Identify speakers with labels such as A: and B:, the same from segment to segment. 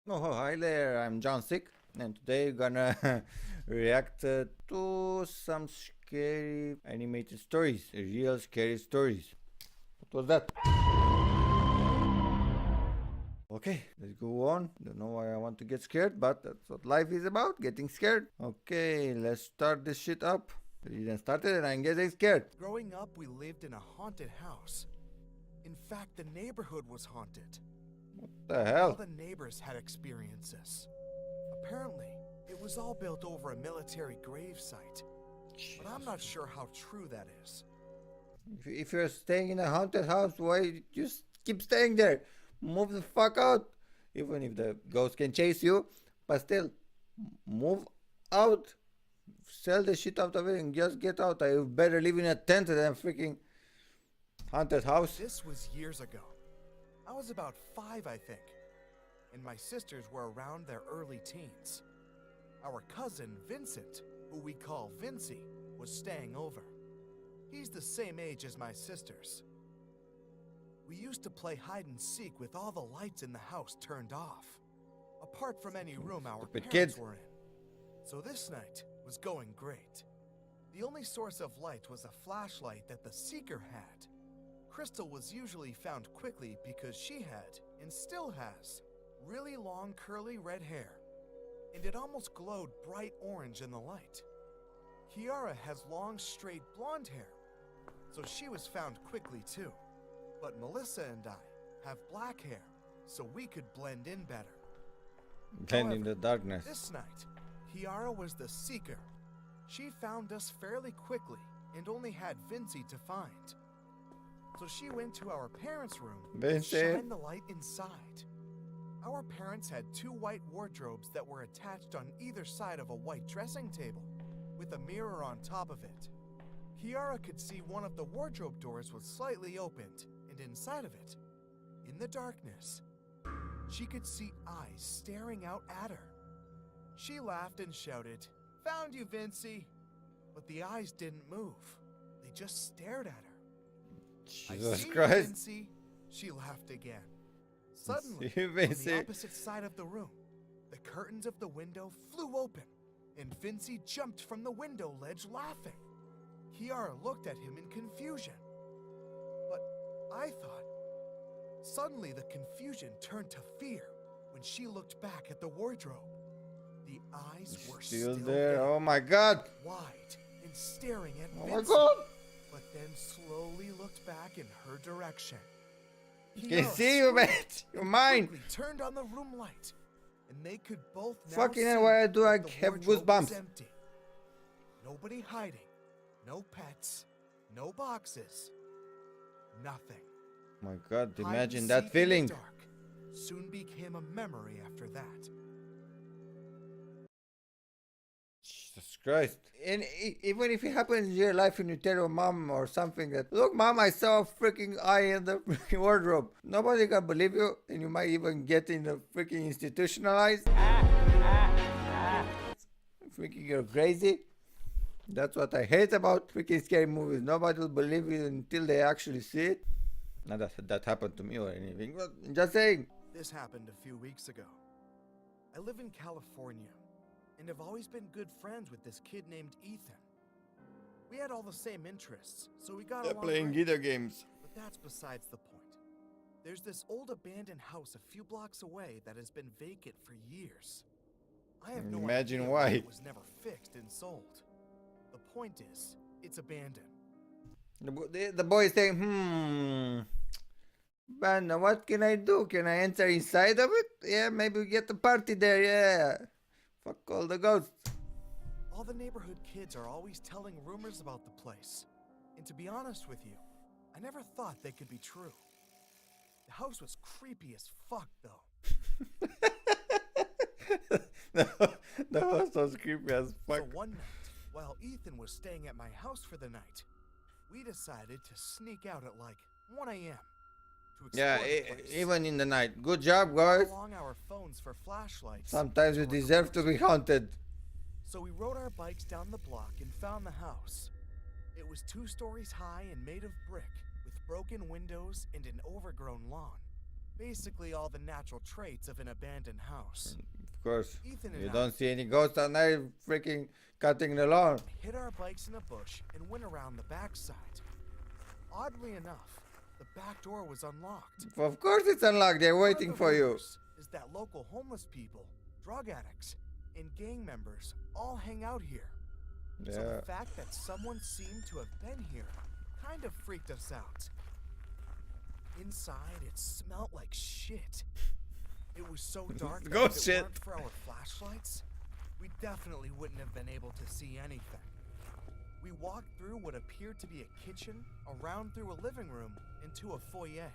A: Oh, hi there, I'm johnseek, and today we're gonna react to some scary animated stories, real scary stories. What was that? Okay, let's go on. Don't know why I want to get scared, but that's what life is about, getting scared. Okay, let's start this shit up. We didn't start it and I'm getting scared.
B: Growing up, we lived in a haunted house. In fact, the neighborhood was haunted.
A: What the
B: All
A: hell?
B: the neighbors had experiences. Apparently, it was all built over a military grave site. But I'm not sure how true that is.
A: If you're staying in a haunted house, why just keep staying there? Move the fuck out. Even if the ghost can chase you, but still, move out. Sell the shit out of it and just get out. I better live in a tent than a freaking haunted house.
B: This was years ago. I was about 5, I think, and my sisters were around their early teens. Our cousin, Vincent, who we call Vincy, was staying over. He's the same age as my sisters. We used to play hide and seek with all the lights in the house turned off, apart from any room our
A: Stupid
B: parents
A: kid.
B: were in. So this night was going great. The only source of light was a flashlight that the seeker had. Crystal was usually found quickly because she had, and still has, really long curly red hair, and it almost glowed bright orange in the light. Kiara has long straight blonde hair, so she was found quickly too. But Melissa and I have black hair, so we could blend in better.
A: Blend in
B: However,
A: the darkness.
B: This night, Kiara was the seeker. She found us fairly quickly and only had Vincy to find. So she went to our parents' room and
A: Vincy.
B: shined the light inside. Our parents had 2 white wardrobes that were attached on either side of a white dressing table, with a mirror on top of it. Kiara could see one of the wardrobe doors was slightly opened, and inside of it, in the darkness, she could see eyes staring out at her. She laughed and shouted, "Found you, Vincy!" But the eyes didn't move. They just stared at her. "I
A: Jesus
B: see you,
A: Christ.
B: Vincy," she laughed again. Suddenly,
A: See you,
B: on the
A: Vincy.
B: opposite side of the room, the curtains of the window flew open, and Vincy jumped from the window ledge laughing. Kiara looked at him in confusion. But I thought. Suddenly, the confusion turned to fear when she looked back at the wardrobe. The eyes were
A: Still there. Oh my god.
B: wide and staring at
A: Oh my
B: Vincy,
A: god.
B: but then slowly looked back in her direction.
A: Can
B: Kiara
A: see you, man.
B: screamed
A: You're
B: and
A: mine.
B: quickly turned on the room light, and they could both now
A: Fucking
B: see
A: hell, why do I
B: that the
A: have
B: wardrobe was
A: goosebumps?
B: empty. Nobody hiding, no pets, no boxes, nothing.
A: Oh my god,
B: Hide and
A: imagine that
B: seek in the
A: feeling.
B: dark soon became a memory after that.
A: Jesus Christ. And even if it happens in your life and you tell your mom or something that, look, mom, I saw a freaking eye in the freaking wardrobe. Nobody can believe you, and you might even get in the freaking institutionalized. Freaking you're crazy. That's what I hate about freaking scary movies. Nobody will believe it until they actually see it. Not that happened to me or anything, but I'm just saying.
B: This happened a few weeks ago. I live in California and have always been good friends with this kid named Ethan. We had all the same interests, so we got
A: They're
B: along
A: playing
B: great.
A: video games.
B: But that's besides the point. There's this old abandoned house a few blocks away that has been vacant for years. I have no
A: Imagine
B: idea
A: why.
B: it was never fixed and sold. The point is, it's abandoned.
A: The boy is saying, man, what can I do? Can I enter inside of it? Yeah, maybe we get a party there, yeah. Fuck all the ghosts.
B: All the neighborhood kids are always telling rumors about the place. And to be honest with you, I never thought they could be true. The house was creepy as fuck, though.
A: The host was creepy as fuck.
B: So one night, while Ethan was staying at my house for the night, we decided to sneak out at like 1 a.m. to explore
A: Yeah,
B: the place.
A: even in the night. Good job,
B: We brought
A: guys.
B: along our phones for flashlights.
A: Sometimes you
B: to
A: deserve to
B: record.
A: be haunted.
B: So we rode our bikes down the block and found the house. It was 2 stories high and made of brick, with broken windows and an overgrown lawn. Basically all the natural traits of an abandoned house.
A: Of course.
B: Ethan and
A: You
B: I
A: don't see any ghosts at night freaking cutting the lawn.
B: hid our bikes in a bush and went around the backside. Oddly enough, the back door was unlocked.
A: Of course it's unlocked. They're
B: One of
A: waiting
B: the
A: for you.
B: rumors is that local homeless people, drug addicts, and gang members all hang out here. So
A: Yeah.
B: the fact that someone seemed to have been here kind of freaked us out. Inside, it smelled like shit. It was so dark that
A: Ghost
B: if it
A: shit.
B: weren't for our flashlights, we definitely wouldn't have been able to see anything. We walked through what appeared to be a kitchen, around through a living room, into a foyer.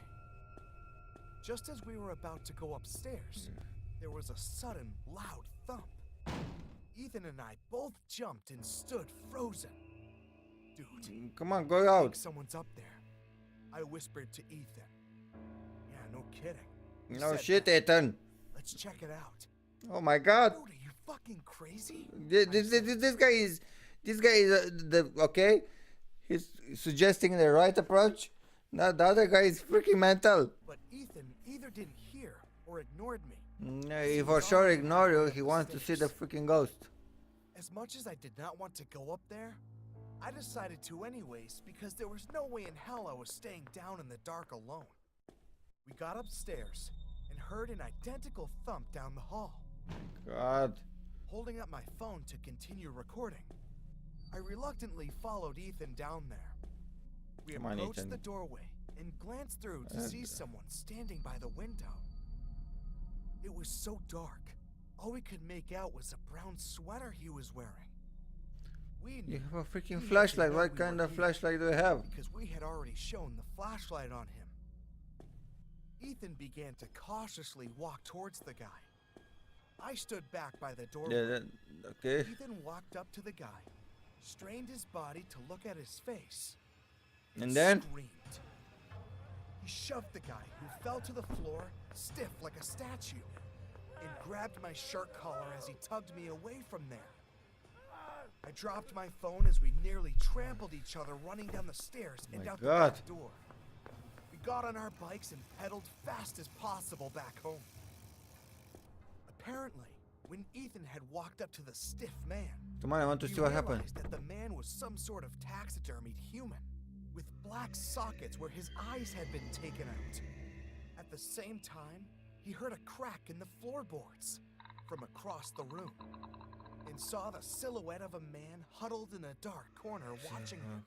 B: Just as we were about to go upstairs, there was a sudden, loud thump. Ethan and I both jumped and stood frozen. Dude,
A: Come on, go
B: I think
A: out.
B: someone's up there. I whispered to Ethan. Yeah, no kidding. He
A: No
B: said
A: shit,
B: that.
A: Ethan.
B: Let's check it out.
A: Oh my god.
B: Dude, are you fucking crazy?
A: This guy is the okay. He's suggesting the right approach. Now the other guy is freaking mental.
B: But Ethan either didn't hear or ignored me.
A: No, he for sure ignore you. He wants to see the freaking ghost.
B: As much as I did not want to go up there, I decided to anyways because there was no way in hell I was staying down in the dark alone. We got upstairs and heard an identical thump down the hall.
A: God.
B: Holding up my phone to continue recording, I reluctantly followed Ethan down there. We
A: Come on,
B: approached
A: Ethan.
B: the doorway and glanced through to see someone standing by the window. It was so dark, all we could make out was a brown sweater he was wearing. We knew
A: You have a freaking
B: he had to
A: flashlight.
B: know
A: What
B: we
A: kind
B: were
A: of
B: here
A: flashlight do you have?
B: because we had already shown the flashlight on him. Ethan began to cautiously walk towards the guy. I stood back by the doorway.
A: Yeah, okay.
B: Ethan walked up to the guy, strained his body to look at his face,
A: And then?
B: screamed. He shoved the guy, who fell to the floor, stiff like a statue, and grabbed my shirt collar as he tugged me away from there. I dropped my phone as we nearly trampled each other running down the stairs and
A: My
B: out
A: God.
B: the back door. We got on our bikes and pedaled fast as possible back home. Apparently, when Ethan had walked up to the stiff man,
A: Come on, I want to
B: we
A: see what happened.
B: realized that the man was some sort of taxidermied human, with black sockets where his eyes had been taken out. At the same time, he heard a crack in the floorboards from across the room, and saw the silhouette of a man huddled in a dark corner watching him.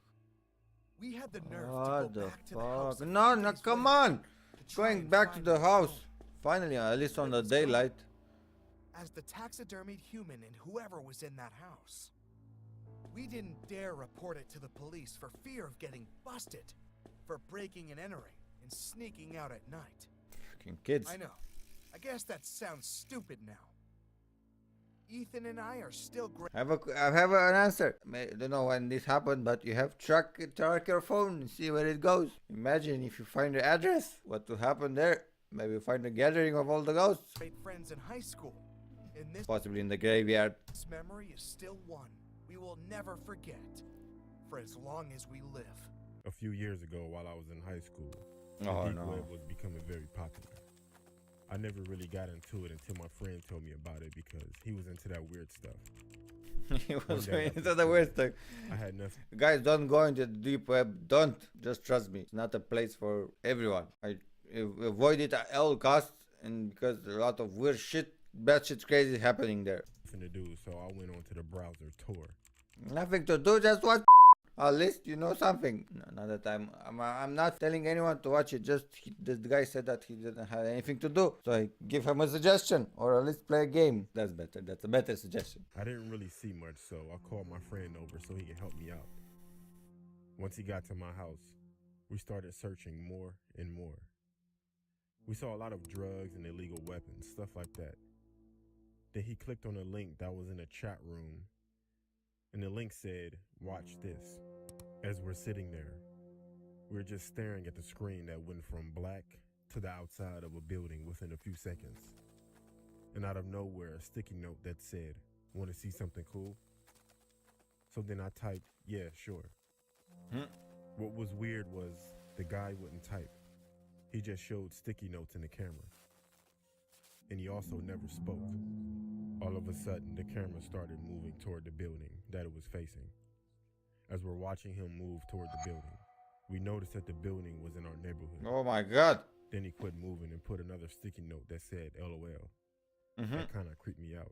B: We had the nerve
A: What
B: to
A: the
B: go back to the house.
A: fuck?
B: and
A: No,
B: find
A: no,
B: his
A: come
B: way
A: on.
B: to try
A: Going
B: and
A: back to
B: find
A: the
B: his
A: house.
B: phone.
A: Finally, at least on
B: It
A: the
B: was gone.
A: daylight.
B: As the taxidermied human and whoever was in that house. We didn't dare report it to the police for fear of getting busted for breaking and entering and sneaking out at night.
A: Freaking kids.
B: I know. I guess that sounds stupid now. Ethan and I are still
A: I have an answer. I don't know when this happened, but you have track your phone and see where it goes. Imagine if you find the address, what will happen there? Maybe find a gathering of all the ghosts,
B: great friends in high school. And this
A: possibly in the graveyard.
B: memory is still one we will never forget for as long as we live.
C: A few years ago, while I was in high school, the
A: Oh
C: deep
A: no.
C: web was becoming very popular. I never really got into it until my friend told me about it because he was into that weird stuff.
A: He was
C: day
A: into
C: after
A: the
C: school,
A: worst thing.
C: I had nothing.
A: Guys, don't go into the deep web. Don't. Just trust me. It's not a place for everyone. I avoid it at all costs, and because a lot of weird shit, bad shit, crazy happening there.
C: To do, so I went on to the browser Tor.
A: Nothing to do, just watch. At least you know something. No, not that I'm not telling anyone to watch it. Just the guy said that he didn't have anything to do, so I give him a suggestion, or at least play a game. That's better. That's a better suggestion.
C: I didn't really see much, so I called my friend over so he could help me out. Once he got to my house, we started searching more and more. We saw a lot of drugs and illegal weapons, stuff like that. Then he clicked on a link that was in a chat room, and the link said, "Watch this." As we're sitting there, we're just staring at the screen that went from black to the outside of a building within a few seconds. And out of nowhere, a sticky note that said, "Want to see something cool?" So then I typed, "Yeah, sure." What was weird was the guy wouldn't type. He just showed sticky notes in the camera. And he also never spoke. All of a sudden, the camera started moving toward the building that it was facing. As we're watching him move toward the building, we noticed that the building was in our neighborhood.
A: Oh my god.
C: Then he quit moving and put another sticky note that said LOL.
A: Mm-hmm.
C: That kind of creeped me out.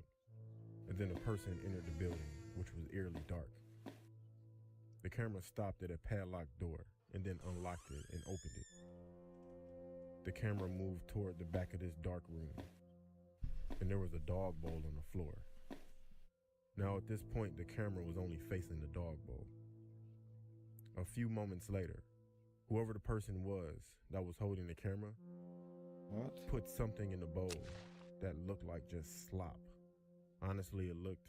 C: And then a person entered the building, which was eerily dark. The camera stopped at a padlocked door and then unlocked it and opened it. The camera moved toward the back of this dark room, and there was a dog bowl on the floor. Now at this point, the camera was only facing the dog bowl. A few moments later, whoever the person was that was holding the camera
A: What?
C: put something in the bowl that looked like just slop. Honestly, it looked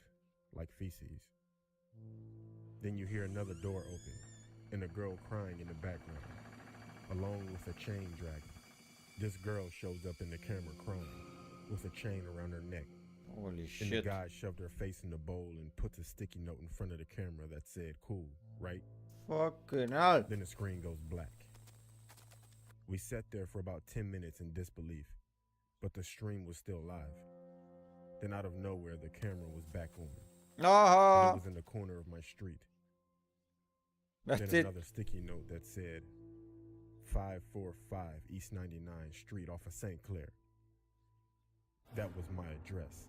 C: like feces. Then you hear another door open and a girl crying in the background, along with a chain dragging. This girl shows up in the camera crying with a chain around her neck.
A: Holy
C: And the
A: shit.
C: guy shoved her face in the bowl and puts a sticky note in front of the camera that said, "Cool, right?"
A: Fucking hell.
C: Then the screen goes black. We sat there for about 10 minutes in disbelief, but the stream was still live. Then out of nowhere, the camera was back on. And it
A: Oh,
C: was in the corner of my street.
A: that's
C: Then
A: it.
C: another sticky note that said 545 East 99th Street off of St. Clair. That was my address.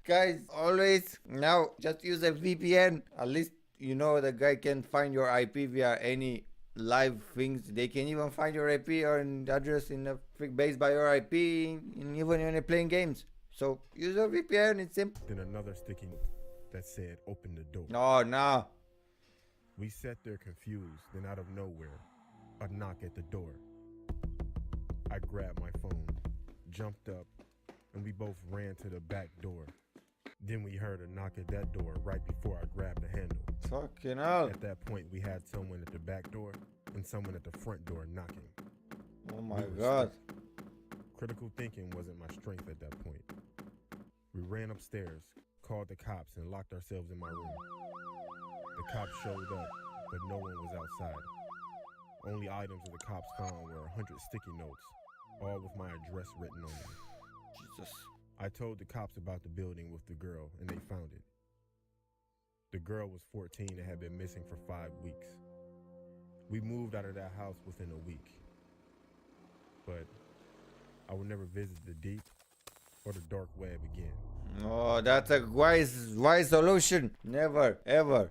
A: Guys, always now just use a VPN. At least you know the guy can find your IP via any live things. They can even find your IP or an address in a based by your IP, and even when you're playing games. So use a VPN. It's simple.
C: Then another sticky note that said open the door.
A: No.
C: We sat there confused, then out of nowhere, a knock at the door. I grabbed my phone, jumped up, and we both ran to the back door. Then we heard a knock at that door right before I grabbed the handle.
A: Fucking hell.
C: At that point, we had someone at the back door and someone at the front door knocking.
A: Oh my
C: We were
A: god.
C: stuck. Critical thinking wasn't my strength at that point. We ran upstairs, called the cops, and locked ourselves in my room. The cops showed up, but no one was outside. Only items that the cops found were 100 sticky notes, all with my address written on them.
A: Jesus.
C: I told the cops about the building with the girl, and they found it. The girl was 14 and had been missing for 5 weeks. We moved out of that house within a week. But I would never visit the deep or the dark web again.
A: Oh, that's a wise solution. Never, ever.